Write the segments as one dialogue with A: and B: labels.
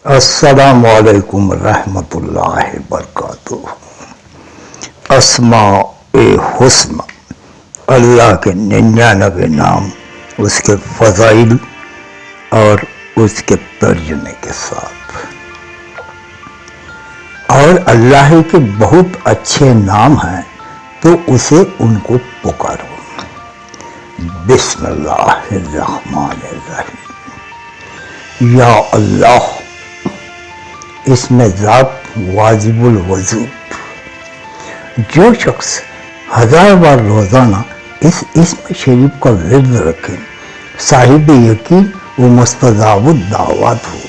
A: السلام علیکم رحمۃ اللہ وبرکاتہ۔ اسماء حسن، اللہ کے 99 نام، اس کے فضائل اور اس کے ترجمے کے ساتھ، اور اللہ کے بہت اچھے نام ہیں تو اسے ان کو پکارو۔ بسم اللہ الرحمن الرحیم۔ یا اللہ، اس میں ذات واجب الوجود، جو شخص 1000 بار روزانہ اس اسم شریف کا ورد رکھے، صاحب یقین و مستجاب الدعوات ہو،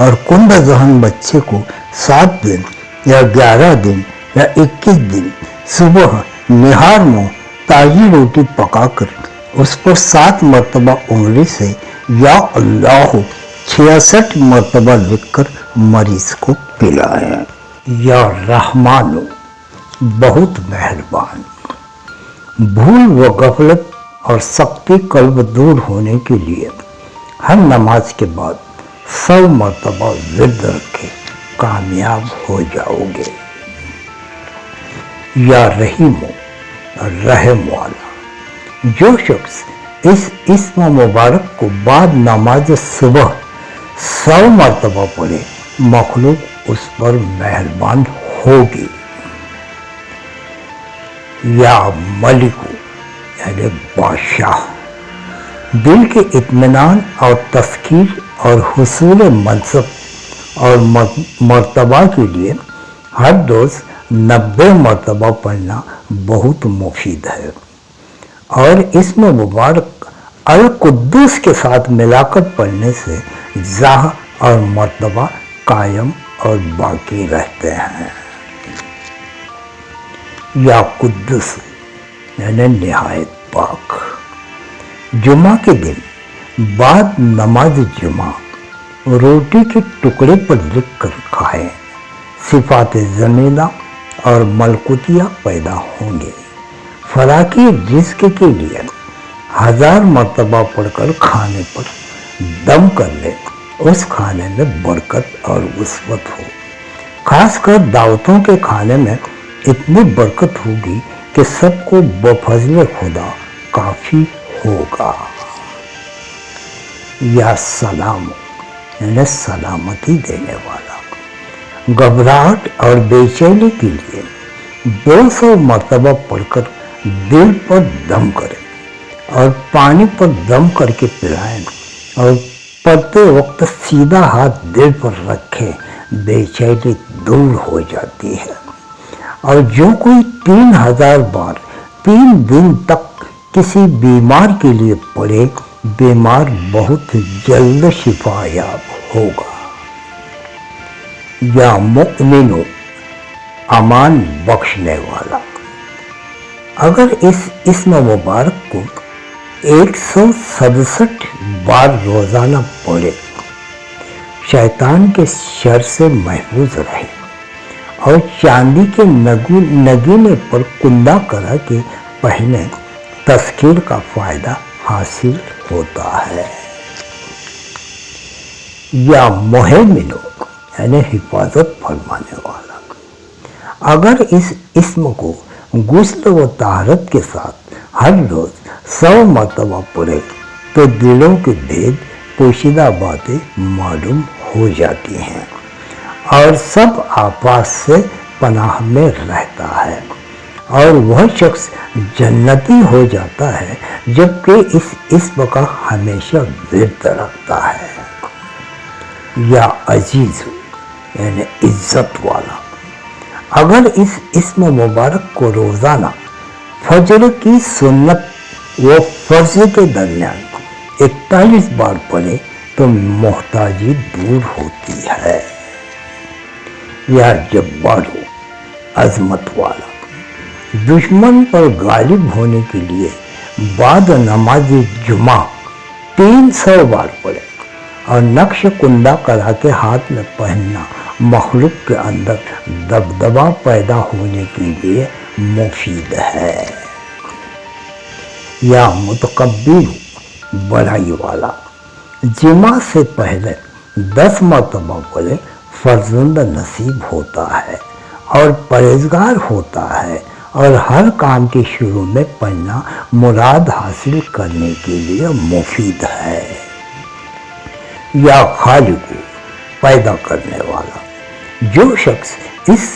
A: اور کند ذہن بچے کو 7 دن یا 11 دن یا 21 دن صبح نہار منہ تازی روٹی پکا کر اس پر 7 مرتبہ انگلی سے یا اللہ 66 مرتبہ لکھ کر مریض کو پلائیں۔ یا رحمان، بہت مہربان، بھول و غفلت اور سختی قلب دور ہونے کے لیے ہر نماز کے بعد 100 مرتبہ ورد رکھے، کامیاب ہو جاؤ گے۔ یا رحیم، رحم والا، جو شخص اس اسم مبارک کو بعد نماز صبح 100 مرتبہ پڑھے، مخلوق اس پر مہربان ہوگی۔ یا ملک، یعنی بادشاہ، دل کے اطمینان اور تسکین اور حصول منصب اور مرتبہ کے لیے ہر روز 90 مرتبہ پڑھنا بہت مفید ہے، اور اسم مبارک القدوس کے ساتھ ملا کر پڑھنے سے جاہ اور مرتبہ قائم اور باقی رہتے ہیں۔ یا قدوس، یعنی نہایت پاک، جمعہ کے دن بعد نماز جمعہ روٹی کے ٹکڑے پر لکھ کر کھائیں، صفات زمینہ اور ملکوتیہ پیدا ہوں گے۔ فراقی رزق کے لیے 1000 مرتبہ پڑھ کر کھانے پر دم کر لے، اس کھانے میں برکت اور وسعت ہو۔ خاص کر دعوتوں کے کھانے میں اتنی برکت ہوگی کہ سب کو بفضل خدا کافی ہوگا۔ یا سلام، یعنی سلامتی دینے والا، گھبراہٹ اور بے چینی کے لیے 200 مرتبہ پڑھ کر دل پر دم کریں اور پانی پر دم کر کے پلائیں، اور پڑھتے وقت سیدھا ہاتھ دل پر رکھیں، بے چینی دور ہو جاتی ہے۔ اور جو کوئی 3000 بار 3 دن تک کسی بیمار کے لیے پڑھے، بیمار بہت جلد شفا یاب ہوگا۔ یا مؤمن، امان بخشنے والا، اگر اس اسم مبارک کو 167 بار روزانہ پڑھے، شیطان کے شر سے محفوظ رہے، اور چاندی کے نگینے پر کندہ کرا کے پہنے، تذکیر کا فائدہ حاصل ہوتا ہے۔ یا مہیمن، یعنی حفاظت فرمانے والا، اگر اس اسم کو غسل و طہارت کے ساتھ ہر روز 100 مرتبہ پڑھے تو دلوں کے بھید، پوشیدہ باتیں معلوم ہو جاتی ہیں، اور سب آفات سے پناہ میں رہتا ہے، اور وہ شخص جنتی ہو جاتا ہے جبکہ اس اسم کا ہمیشہ ورد رکھتا ہے۔ یا عزیز، یعنی عزت والا، اگر اس اسم مبارک کو روزانہ فجر کی سنت و فرض کے درمیان 41 بار پڑھے تو محتاجی دور ہوتی ہے۔ یا جبار، عظمت والا، دشمن پر غالب ہونے کے لیے بعد نماز جمعہ 300 بار پڑھے، اور نقش کندہ کرا کے ہاتھ میں پہننا مخلوق کے اندر دبدبا پیدا ہونے کے لیے مفید ہے۔ یا متکبر، بڑائی والا، جمعہ سے پہلے 10 مرتبہ پڑھے فرزند نصیب ہوتا ہے اور پرہیزگار ہوتا ہے، اور ہر کام کے شروع میں پڑھنا مراد حاصل کرنے کے لیے مفید ہے۔ یا خالق پیدا کرنے والا، جو شخص اس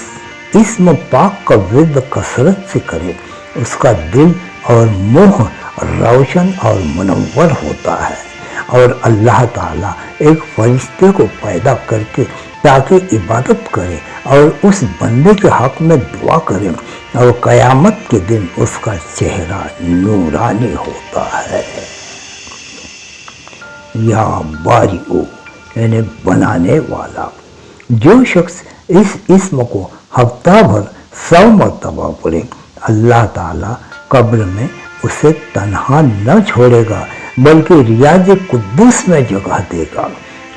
A: اسم پاک کا ورد کثرت سے کرے اس کا دل اور منہ روشن اور منور ہوتا ہے، اور اللہ تعالیٰ ایک فرشتے کو پیدا کر کے تاکہ عبادت کرے اور اس بندے کے حق میں دعا کرے، اور قیامت کے دن اس کا چہرہ نورانی ہوتا ہے۔ یا بارئ یعنی بنانے والا، جو شخص اس اسم کو ہفتہ بھر 100 مرتبہ پڑھے اللہ تعالیٰ قبر میں اسے تنہا نہ چھوڑے گا بلکہ ریاض قدوس میں جگہ دے گا،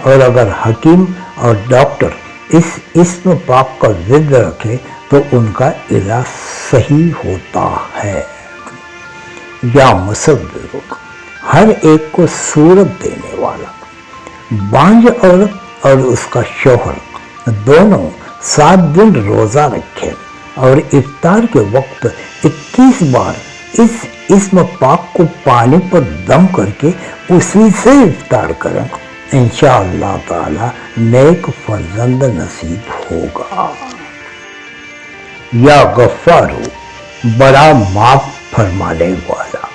A: اور اگر حکیم اور ڈاکٹر اس اسم پاک کا ورد رکھے تو ان کا علاج صحیح ہوتا ہے۔ یا مصور ہر ایک کو صورت دینے والا، بانجھ عورت اور اس کا شوہر دونوں 7 دن روزہ رکھیں اور افطار کے وقت 21 بار اس اسم پاک کو پانی پر دم کر کے اسی سے افطار کریں، انشاءاللہ تعالی نیک فرزند نصیب ہوگا۔ یا غفار بڑا معاف فرمانے والا،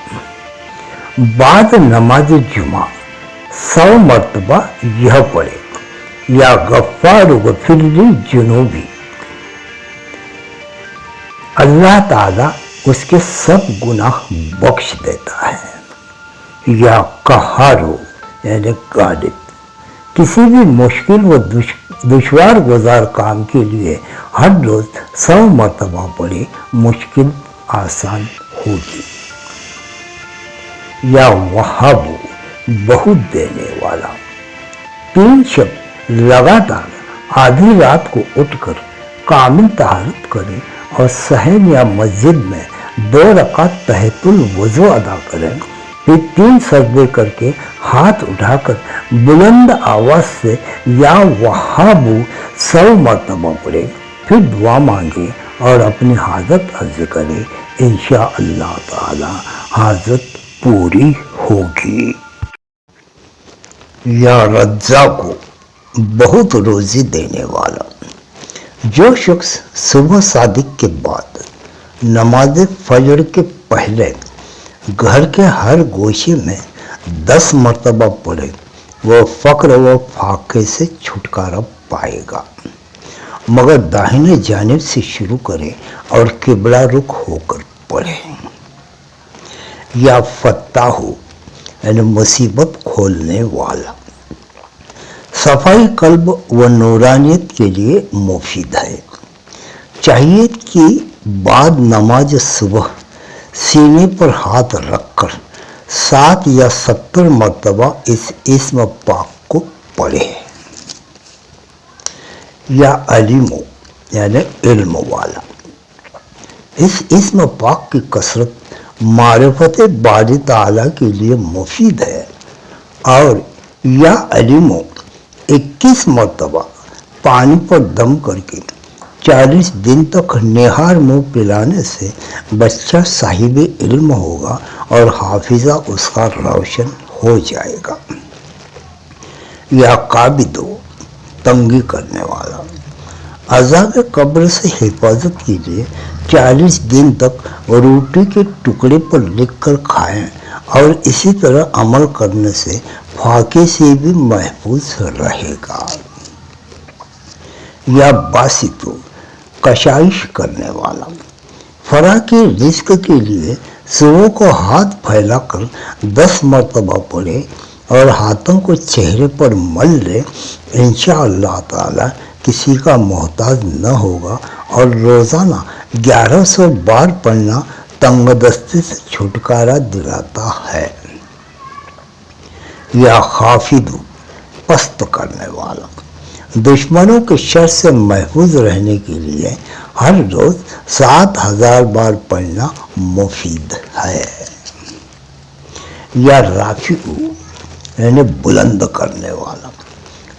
A: بعد نماز جمعہ 100 مرتبہ یہ پڑھے، یا غفار غفر لی جنوبی، اللہ تعالیٰ اس کے سب گناہ بخش دیتا ہے۔ یا قہارو یعنی غالب، کسی بھی مشکل و دشوار گزار کام کے لیے ہر روز 100 مرتبہ پڑھے، مشکل آسان ہوگی۔ یا وہاب بہت دینے والا، 3 شب لگاتار آدھی رات کو اٹھ کر کامل طہارت کرے اور صحن یا مسجد میں 2 رکعت تحت الوضو ادا کریں، پھر 3 سجدے کر کے ہاتھ اٹھا کر بلند آواز سے یا وہاب 100 مرتبہ پڑھے، پھر دعا مانگے اور اپنی حاجت عرض کرے، انشاءاللہ تعالی حاجت پوری ہوگی۔ یا رزاق بہت روزی دینے والا، جو شخص صبح صادق کے بعد نماز فجر کے پہلے گھر کے ہر گوشے میں 10 مرتبہ پڑھے وہ فقر و فاقے سے چھٹکارا پائے گا، مگر داہنے جانب سے شروع کرے اور قبلہ رخ ہو کر پڑھے۔ یا فتاح یعنی مصیبت کھولنے والا، صفائی قلب و نورانیت کے لیے مفید ہے۔ چاہیے کہ بعد نماز صبح سینے پر ہاتھ رکھ کر 7 یا 70 مرتبہ اس اسم پاک کو پڑھے۔ یا علیم یعنی علم والا، اس اسم پاک کی کثرت معرفت باری تعالیٰ کے لیے مفید ہے، اور یا علیم 21 مرتبہ پانی پر دم کر کے 40 دن تک نہار منہ پلانے سے بچہ صاحب علم ہوگا اور حافظہ اس کا روشن ہو جائے گا۔ یا قابض تنگی کرنے والا، عذاب قبر سے حفاظت کے لیے 40 دن تک روٹی کے ٹکڑے پر لکھ کر کھائیں، اور اسی طرح عمل کرنے سے فاقے سے بھی محفوظ رہے گا۔ یا باسط کشائش کرنے والا، فراق کے رزق کے لیے صبح کو ہاتھ پھیلا کر 10 مرتبہ پڑھے اور ہاتھوں کو چہرے پر مل لے، انشاءاللہ تعالی کسی کا محتاج نہ ہوگا، اور روزانہ 1100 بار پڑھنا تنگ دستی سے چھٹکارا دلاتا ہے۔ یا خافض پست کرنے والا، دشمنوں کے شر سے محفوظ رہنے کے لیے ہر روز 7000 بار پڑھنا مفید ہے۔ یا رافع یعنی بلند کرنے والا،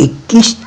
A: 21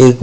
A: 1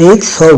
A: 100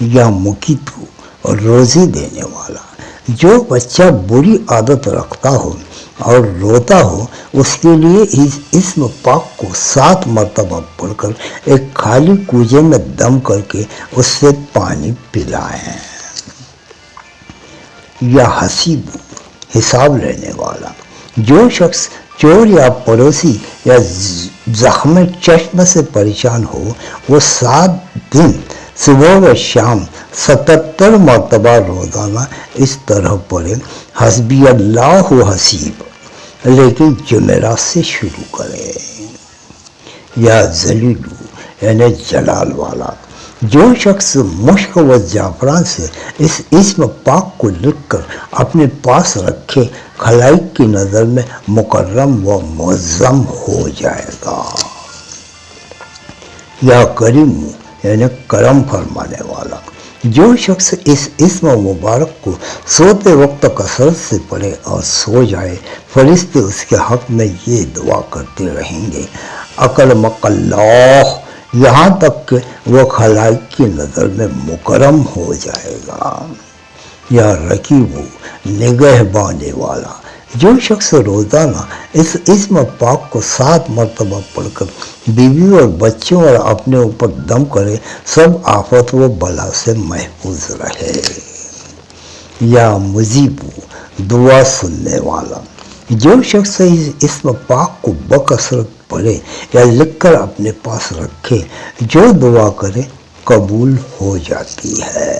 A: یا مقیتو روزی دینے والا. جو بچہ بری عادت رکھتا ہو اور روتا ہو اس کے لیے اس اسم پاک کو 7 مرتبہ پڑھ کر ایک خالی کوزے میں دم کر کے اس سے پانی پلائیں. یا حسیب حساب لینے والا. جو شخص چور یا پڑوسی یا زخم چشم سے پریشان ہو وہ 7 دن صبح و شام 77 مرتبہ روزانہ اس طرح پڑھے حسبی اللہ حسیب، لیکن جمعرات سے شروع کرے. یا ذلیلو یعنی جلال والا. جو شخص مشک و زعفران سے اس اسم پاک کو لکھ کر اپنے پاس رکھے خلائق کی نظر میں مکرم و معظم ہو جائے گا. یا کریم یعنی کرم فرمانے والا. جو شخص اس اسم مبارک کو سوتے وقت کثرت سے پڑھے اور سو جائے فرشتے اس کے حق میں یہ دعا کرتے رہیں گے اکرمک اللہ، یہاں تک کہ وہ خلائق کی نظر میں مکرم ہو جائے گا. یا رقیب نگہبانے والا. جو شخص روزانہ اس اسم پاک کو 7 مرتبہ پڑھ کر بیوی اور بچوں اور اپنے اوپر دم کرے سب آفت و بلا سے محفوظ رہے. یا مجیب دعا سننے والا. جو شخص اس اسم پاک کو بکثرت پڑھے یا لکھ کر اپنے پاس رکھے جو دعا کرے قبول ہو جاتی ہے.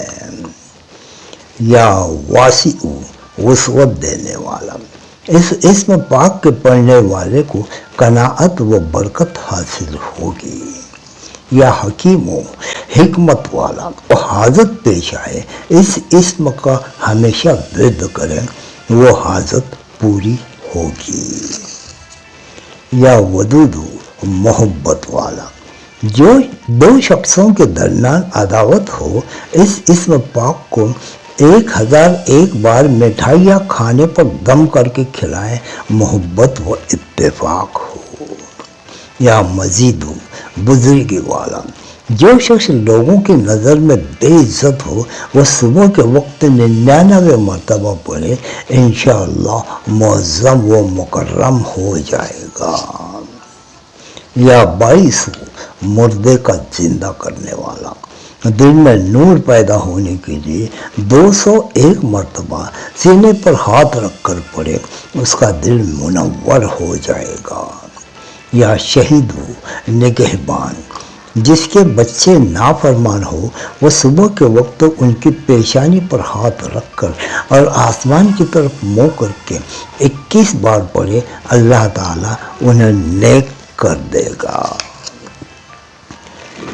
A: یا واسع وسعت دینے والا. اس اسم پاک کے پڑھنے والے کو قناعت و برکت حاصل ہوگی. یا حکیم و حکمت والا. وہ حاجت پیش آئے اس اسم کا ہمیشہ ورد کرے وہ حاجت پوری ہوگی. یا ودود محبت والا. جو 2 شخصوں کے درمیان عداوت ہو اس اسم پاک کو 1001 بار مٹھائیاں کھانے پر دم کر کے کھلائیں محبت و اتفاق ہو. یا مزید بزرگی والا. جو شخص لوگوں کی نظر میں بے عزت ہو وہ صبح کے وقت 99 مرتبہ پڑھے انشاءاللہ معظم و مکرم ہو جائے گا. یا باعث مردے کا زندہ کرنے والا. دل میں نور پیدا ہونے کے لیے 201 مرتبہ سینے پر ہاتھ رکھ کر پڑھے اس کا دل منور ہو جائے گا. یا شہید نگہبان. جس کے بچے نافرمان ہو وہ صبح کے وقت ان کی پیشانی پر ہاتھ رکھ کر اور آسمان کی طرف منہ کر کے 21 بار پڑھے اللہ تعالیٰ انہیں نیک کر دے گا.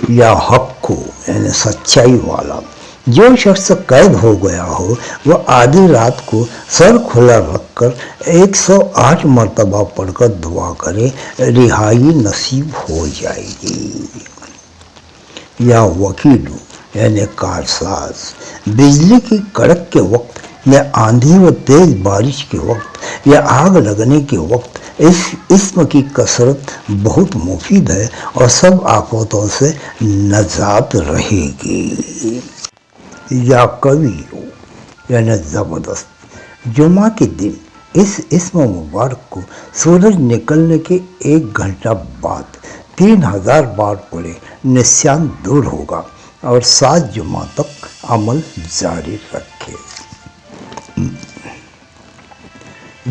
A: یا حق کو یعنی سچائی والا. جو شخص قید ہو گیا ہو وہ آدھی رات کو سر کھلا رکھ کر 108 مرتبہ پڑھ کر دعا کرے رہائی نصیب ہو جائے گی. یا وکیل یعنی کارساز. بجلی کی کڑک کے وقت یا آندھی و تیز بارش کے وقت یا آگ لگنے کے وقت اس اسم کی کثرت بہت مفید ہے اور سب آفتوں سے نجات رہے گی. یا قوی یعنی زبردست. جمعہ کے دن اس اسم مبارک کو سورج نکلنے کے 1 گھنٹہ بعد 3000 بار پڑھے نسیان دور ہوگا اور 7 جمعہ تک عمل جاری رکھے.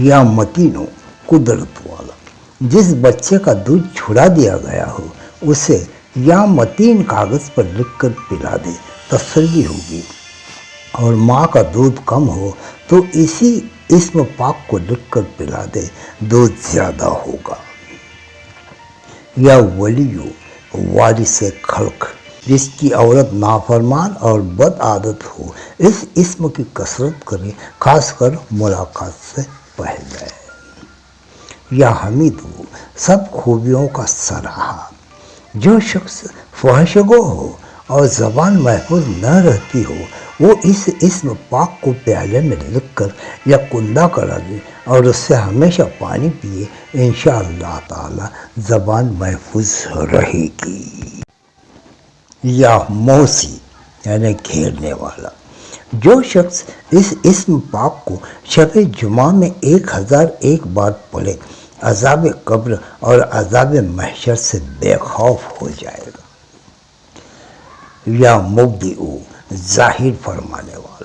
A: یا متین و قدرت والا. جس بچے کا دودھ چھڑا دیا گیا ہو اسے یا متین کاغذ پر لکھ کر پلا دے تسلی ہوگی، اور ماں کا دودھ کم ہو تو اسی اسم پاک کو لکھ کر پلا دے دودھ زیادہ ہوگا. یا ولیو وارث خلق. جس کی عورت نافرمان اور بد عادت ہو اس اسم کی کثرت کرے خاص کر ملاقات سے پہلے. یا حمید ہو سب خوبیوں کا سراہا. جو شخص فحشگو ہو اور زبان محفوظ نہ رہتی ہو وہ اس اسم پاک کو پیالے میں لکھ کر یا کندہ کرا دے اور اس سے ہمیشہ پانی پیے انشاءاللہ تعالی زبان محفوظ رہے گی. یا موسی یعنی گھیرنے والا۔ جو شخص اس اسم پاک کو شب جمعہ میں 1001 بار پڑھے عذاب قبر اور عذاب محشر سے بے خوف ہو جائے گا۔ یا مبدئ، ظاہر فرمانے والا۔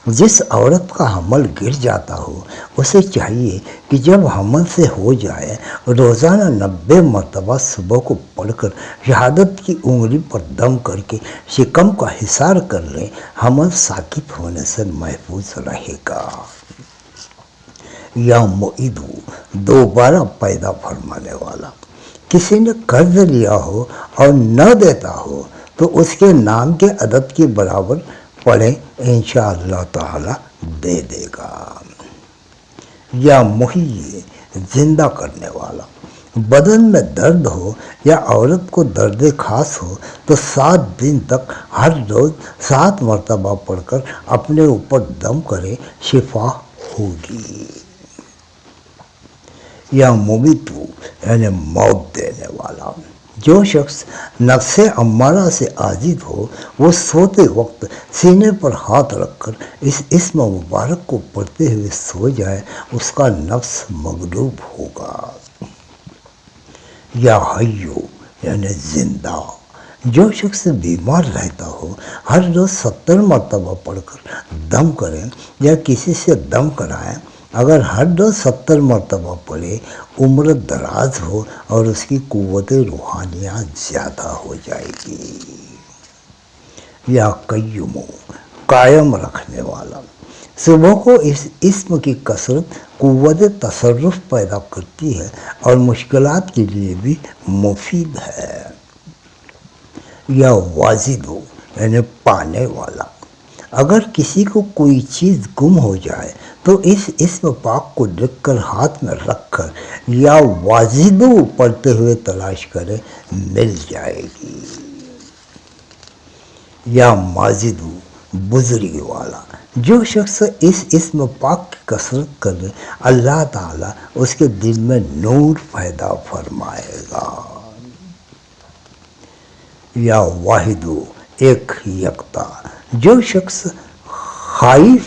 A: جس عورت کا حمل گر جاتا ہو اسے چاہیے کہ جب حمل سے ہو جائے روزانہ 90 مرتبہ صبح کو پڑھ کر شہادت کی انگلی پر دم کر کے شکم کا حصار کر لے، حمل ساقط ہونے سے محفوظ رہے گا۔ یا معید، دوبارہ پیدا فرمانے والا۔ کسی نے قرض لیا ہو اور نہ دیتا ہو تو اس کے نام کے عدد کے برابر پڑھیں، انشاءاللہ تعالی دے دے گا۔ یا محیی، زندہ کرنے والا۔ بدن میں درد ہو یا عورت کو درد خاص ہو تو 7 دن تک ہر روز 7 مرتبہ پڑھ کر اپنے اوپر دم کرے، شفا ہوگی۔ یا ممیت، یعنی موت دینے والا۔ جو شخص نفس امارہ سے عاجز ہو وہ سوتے وقت سینے پر ہاتھ رکھ کر اس اسم مبارک کو پڑھتے ہوئے سو جائے، اس کا نفس مغلوب ہوگا۔ یا حیو، یعنی زندہ۔ جو شخص بیمار رہتا ہو ہر روز 70 مرتبہ پڑھ کر دم کریں یا کسی سے دم کرائیں، اگر ہر روز 70 مرتبہ پڑھے عمر دراز ہو اور اس کی قوت روحانیہ زیادہ ہو جائے گی۔ یا قیوم، قائم رکھنے والا۔ صبح کو اس اسم کی کثرت قوت تصرف پیدا کرتی ہے اور مشکلات کے لیے بھی مفید ہے۔ یا واجد، یعنی پانے والا۔ اگر کسی کو کوئی چیز گم ہو جائے تو اس اسم پاک کو لکھ کر ہاتھ میں رکھ کر یا واجد پڑھتے ہوئے تلاش کرے، مل جائے گی۔ یا ماجد، بزرگی والا۔ جو شخص اس اسم پاک کی کثرت کرے اللہ تعالیٰ اس کے دل میں نور پیدا فرمائے گا۔ یا واحد، ایک یکتا۔ جو شخص خائف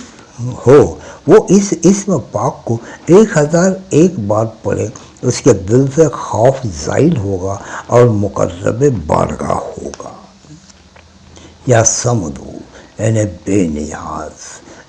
A: ہو وہ اس اسم پاک کو 1001 بار پڑھے، اس کے دل سے خوف زائل ہوگا اور مقرب بارگاہ ہوگا۔ یا صمد، یعنی بے نیاز۔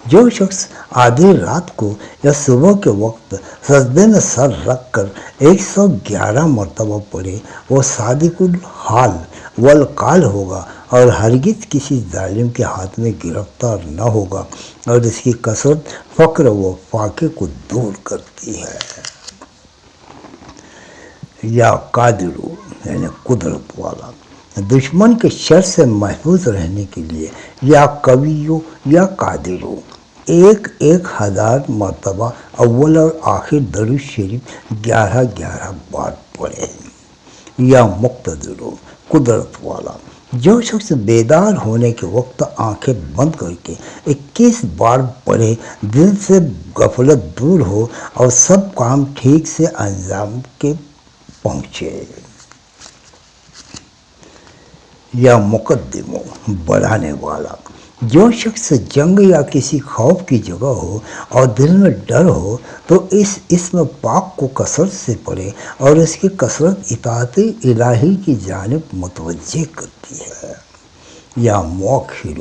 A: جو شخص آدھی رات کو یا صبح کے وقت سجدے میں سر رکھ کر 111 مرتبہ پڑھے وہ صادق الحال والقال ہوگا اور ہرگز کسی ظالم کے ہاتھ میں گرفتار نہ ہوگا، اور اس کی کثرت فقر و فاقے کو دور کرتی ہے۔ یا قادر، یعنی قدرت والا۔ دشمن کے شر سے محفوظ رہنے کے لیے یا قویو یا قادرو 1000 مرتبہ اول اور آخر درود شریف 11 بار پڑھے۔ یا مقتدر، قدرت والا۔ جو شخص بیدار ہونے کے وقت آنکھیں بند کر کے 21 بار پڑھے، دل سے غفلت دور ہو اور سب کام ٹھیک سے انجام کے پہنچے۔ یا مقدم، بڑھانے والا۔ جو شخص جنگ یا کسی خوف کی جگہ ہو اور دل میں ڈر ہو تو اس اسم پاک کو کثرت سے پڑھے اور اس کی کثرت اطاعت الہی کی جانب متوجہ کرتی ہے۔ یا مؤخر،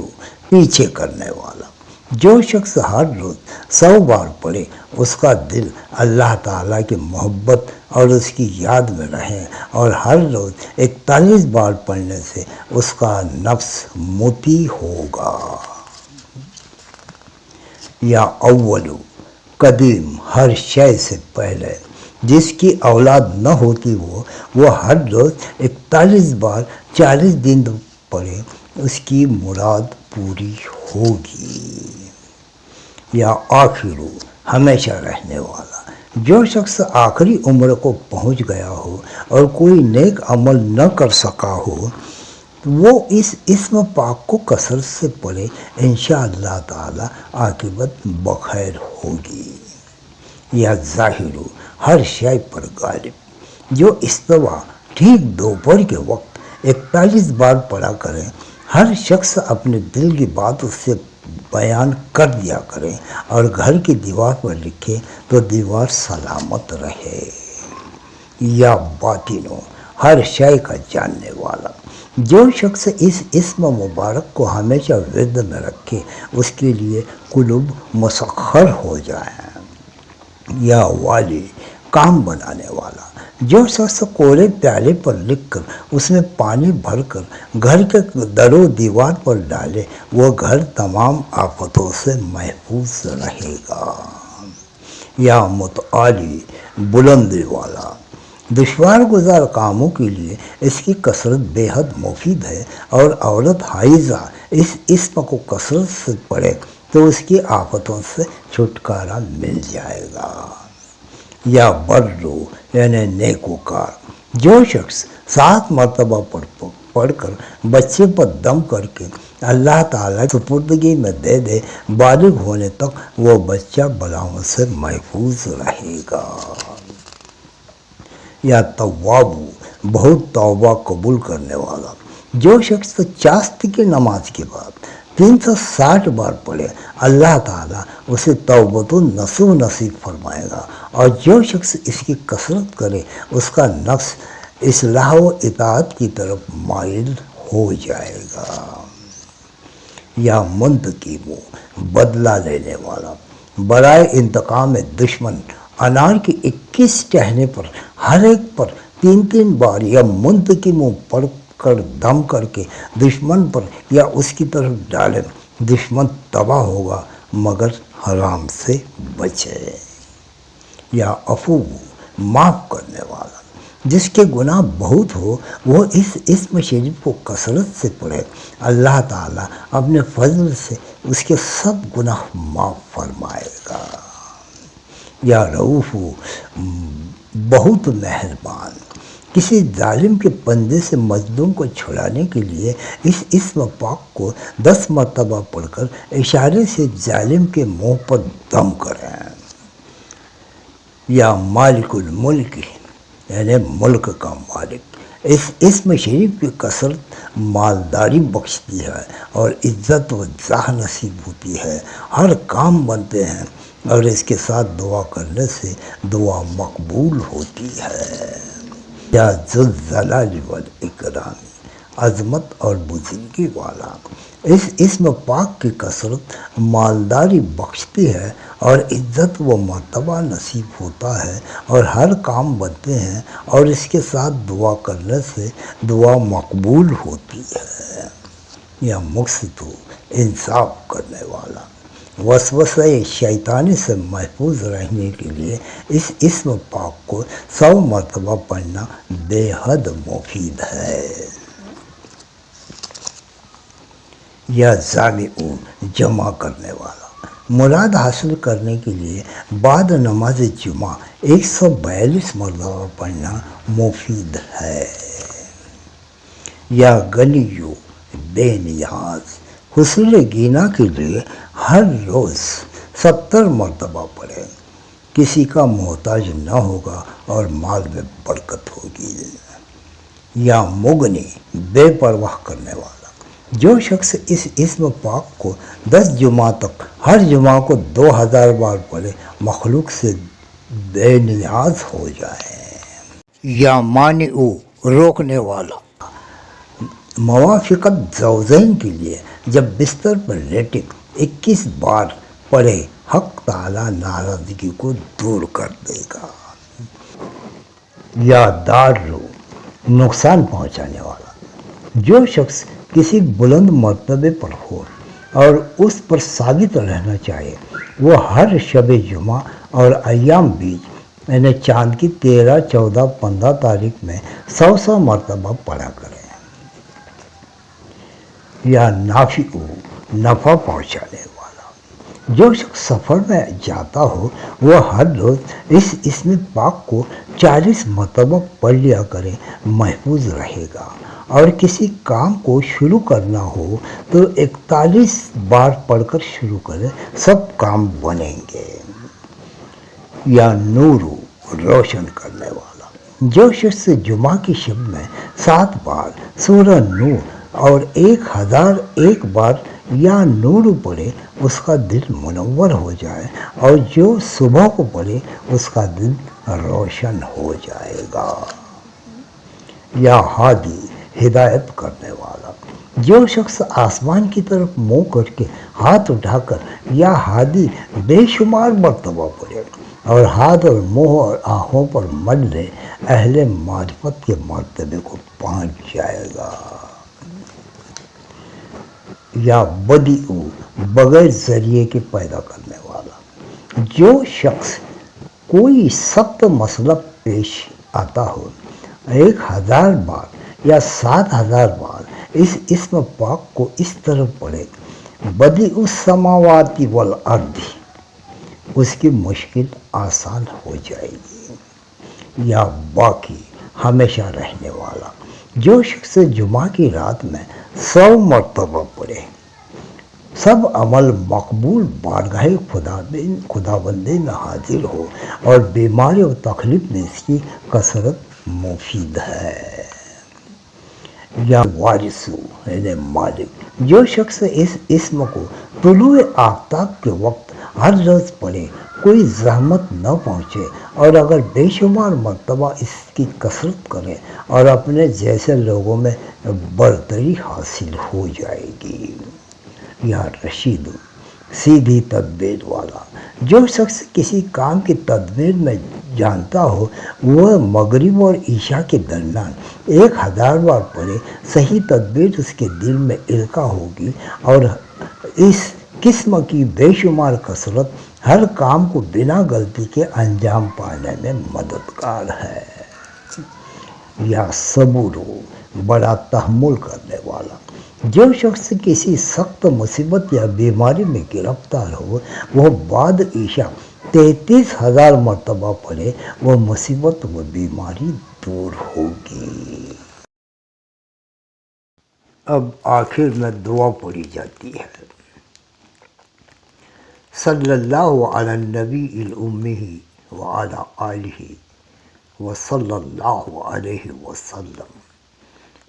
A: پیچھے کرنے والا۔ جو شخص ہر روز 100 بار پڑھے اس کا دل اللہ تعالیٰ کی محبت اور اس کی یاد میں رہے، اور ہر روز 41 بار پڑھنے سے اس کا نفس مطیع ہوگا۔ یا اول، قدیم، ہر شے سے پہلے۔ جس کی اولاد نہ ہوتی وہ ہر روز 41 بار 40 دن پڑھے، اس کی مراد پوری ہوگی۔ یا آخر، ہمیشہ رہنے والا۔ جو شخص آخری عمر کو پہنچ گیا ہو اور کوئی نیک عمل نہ کر سکا ہو وہ اس اسم پاک کو کثرت سے پڑھے، انشاءاللہ تعالی عاقبت بخیر ہوگی۔ یا ظاہر، ہر شے پر غالب۔ جو استوا ٹھیک دوپہر کے وقت 41 بار پڑھا کریں، ہر شخص اپنے دل کی بات اس سے بیان کر دیا کرے اور گھر کی دیوار پر لکھے تو دیوار سلامت رہے۔ یا باطنو، ہر شے کا جاننے والا، جو شخص اس اسم مبارک کو ہمیشہ ورد میں رکھے اس کے لیے قلوب مسخر ہو جائیں۔ یا والی، کام بنانے والا، جو شخص کوڑے پیالے پر لکھ کر اس میں پانی بھر کر گھر کے در و دیوار پر ڈالے وہ گھر تمام آفتوں سے محفوظ رہے گا۔ یا متعالی، بلندی والا، دشوار گزار کاموں کے لیے اس کی کثرت بے حد مفید ہے، اور عورت حائضہ اس اسم کو کثرت سے پڑھے تو اس کی آفتوں سے چھٹکارا مل جائے گا۔ یا برو، یعنی نیکوکار، جو شخص 7 مرتبہ پڑھ کر بچے پر دم کر کے اللہ تعالیٰ کی سپردگی میں دے دے، بالغ ہونے تک وہ بچہ بلاؤں سے محفوظ رہے گا۔ یا توابو، بہت توبہ قبول کرنے والا، جو شخص چاشت کی نماز کے بعد 360 بار پڑھے اللہ تعالیٰ اسے توبۃ النصوح نصیب فرمائے گا، اور جو شخص اس کی کثرت کرے اس کا نفس اصلاح و اطاعت کی طرف مائل ہو جائے گا۔ یا منتقم، بدلہ لینے والا، برائے انتقام دشمن انار کے 21 ٹہنے پر ہر ایک پر 3 بار یا منتقم پڑھ کر دم کر کے دشمن پر یا اس کی طرف ڈالے، دشمن تباہ ہوگا مگر حرام سے بچے۔ یا عفو، معاف کرنے والا، جس کے گناہ بہت ہو وہ اس اسم شریف کو کثرت سے پڑھے، اللہ تعالیٰ اپنے فضل سے اس کے سب گناہ معاف فرمائے گا۔ یا رؤوف، بہت مہربان، کسی ظالم کے پندے سے مظلوم کو چھڑانے کے لیے اس اسم پاک کو 10 مرتبہ پڑھ کر اشارے سے ظالم کے منہ پر دم کریں۔ یا مالک الملک، یعنی ملک کا مالک، اس اسم شریف کی کثرت مالداری بخشتی ہے اور عزت و جاہ نصیب ہوتی ہے، ہر کام بنتے ہیں، اور اس کے ساتھ دعا کرنے سے دعا مقبول ہوتی ہے۔ یا ذوالجلال والاکرام، عظمت اور بزرگی والا، اس اسم پاک کی کثرت مالداری بخشتی ہے اور عزت و مرتبہ نصیب ہوتا ہے، اور ہر کام بنتے ہیں، اور اس کے ساتھ دعا کرنے سے دعا مقبول ہوتی ہے۔ یا مقسط، انصاف کرنے والا، وسوسہ شیطانی سے محفوظ رہنے کے لیے اس اسم پاک کو 100 مرتبہ پڑھنا بے حد مفید ہے۔ یا جامع، جمع کرنے والا، مراد حاصل کرنے کے لیے بعد نماز جمعہ 142 مرتبہ پڑھنا مفید ہے۔ یا غنیو، بے نیاز، حصول گینا کے لیے ہر روز 70 مرتبہ پڑھیں، کسی کا محتاج نہ ہوگا اور مال میں برکت ہوگی۔ یا مغنی، بے پرواہ کرنے والا، جو شخص اس اسم پاک کو 10 جمعہ تک ہر جمعہ کو 2000 بار پڑھے مخلوق سے بے نیاز ہو جائے۔ یا مانع، روکنے والا، موافقت زوجین کے لیے جب بستر پر لیٹے 21 بار پڑھے حق تعالیٰ ناراضگی کو دور کر دے گا۔ یا دار، نقصان پہنچانے والا، جو شخص کسی بلند مرتبے پر ہو اور اس پر ثابت رہنا چاہے وہ ہر شب جمعہ اور ایام بیچ یعنی چاند کی 13، 14، 15 تاریخ میں 100 مرتبہ پڑھا کرے۔ یا نافع، نفع پہنچانے والا، جو شخص سفر میں جاتا ہو وہ ہر روز اس اسم پاک کو 40 مرتبہ پڑھ لیا کرے، محفوظ رہے گا، اور کسی کام کو شروع کرنا ہو تو 41 بار پڑھ کر شروع کرے، سب کام بنیں گے۔ یا نور، روشن کرنے والا، جو شخص جمعہ کی شب میں 7 بار سورہ نور اور 1001 بار یا نور پڑھے اس کا دل منور ہو جائے، اور جو صبح کو پڑھے اس کا دل روشن ہو جائے گا۔ یا ہادی، ہدایت کرنے والا، جو شخص آسمان کی طرف منہ کر کے ہاتھ اٹھا کر یا ہادی بے شمار مرتبہ پڑھے اور ہاتھ اور منہ اور آنکھوں پر مل لے، اہل معرفت کے مرتبے کو پہنچ جائے گا۔ یا بدیع، بغیر ذریعے کے پیدا کرنے والا، جو شخص کوئی سخت مسئلہ پیش آتا ہو 1000 بار یا 7000 بار اس اسم پاک کو اس طرح پڑھے، بدیع السماوات والارض، اس کی مشکل آسان ہو جائے گی۔ یا باقی، ہمیشہ رہنے والا، جو شخص جمعہ کی رات میں 100 مرتبہ پڑھے، سب عمل مقبول بارگاہ خداوندی میں حاضر ہو، اور بیماری اور تکلیف میں اس کی کثرت مفید ہے۔ یا وارثو، یعنی مالک، جو شخص اس اسم کو طلوع آفتاب کے وقت ہر روز پڑھے، کوئی زحمت نہ پہنچے، اور اگر بے شمار مرتبہ اس کی کثرت کرے اور اپنے جیسے لوگوں میں برتری حاصل ہو جائے گی۔ یا رشید، سیدھی تدبیر والا، جو شخص کسی کام کی تدبیر میں جانتا ہو، وہ مغرب اور عشاء کے درمیان 1000 بار پڑھے، صحیح تدبیر اس کے دل میں القاء ہوگی، اور اس قسم کی بے شمار کثرت ہر کام کو بنا غلطی کے انجام پانے میں مددگار ہے۔ یا صبور، بڑا تحمل کرنے والا، جو شخص کسی سخت مصیبت یا بیماری میں گرفتار ہو، وہ بعد عشاء 33,000 مرتبہ پڑھے، وہ مصیبت و بیماری دور ہوگی۔ اب آخر میں دعا پڑھی جاتی ہے۔ صلی اللہ علی النبی الامی وعلی آلہ وصلی اللہ علیہ وسلم،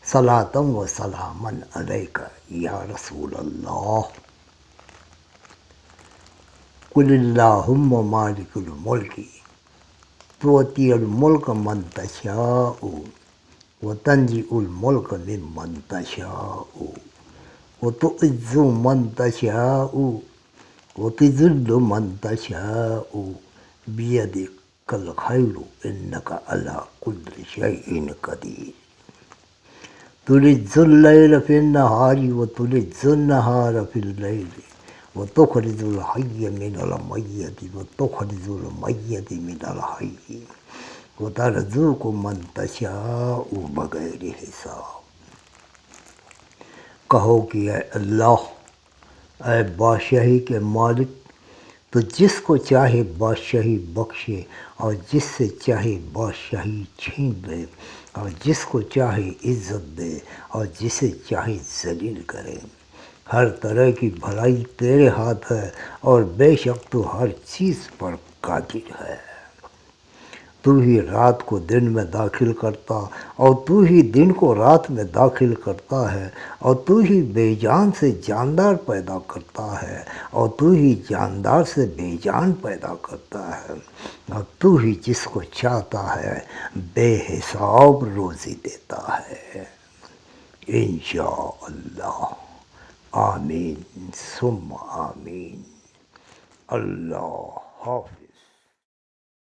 A: صلاۃ و سلاما علیک یا رسول اللہ۔ قل اللہم مالک الملک تؤتی الملک من تشاء وتنزع الملک ممن تشاء وتعز من تشاء وتذل من تشاء بیدک الخیر انک علی کل شیء قدیر۔ تولج اللیل فی النہار وتولج النہار فی اللیل وتخرج الحی من المیت وتخرج المیت من الحی وترزق من تشاء بغیر حساب۔ کہو کہ اے اللہ، اے بادشاہی کے مالک، تو جس کو چاہے بادشاہی بخشے اور جس سے چاہے بادشاہی چھین لے، اور جس کو چاہے عزت دے اور جسے چاہے ذلیل کرے۔ ہر طرح کی بھلائی تیرے ہاتھ ہے، اور بے شک تو ہر چیز پر قادر ہے۔ تو ہی رات کو دن میں داخل کرتا اور تو ہی دن کو رات میں داخل کرتا ہے، اور تو ہی بے جان سے جاندار پیدا کرتا ہے، اور تو ہی جاندار سے بے جان پیدا کرتا ہے، اور تو ہی جس کو چاہتا ہے بے حساب روزی دیتا ہے۔ انشاءاللہ، آمین ثم آمین۔ اللہ حافظ۔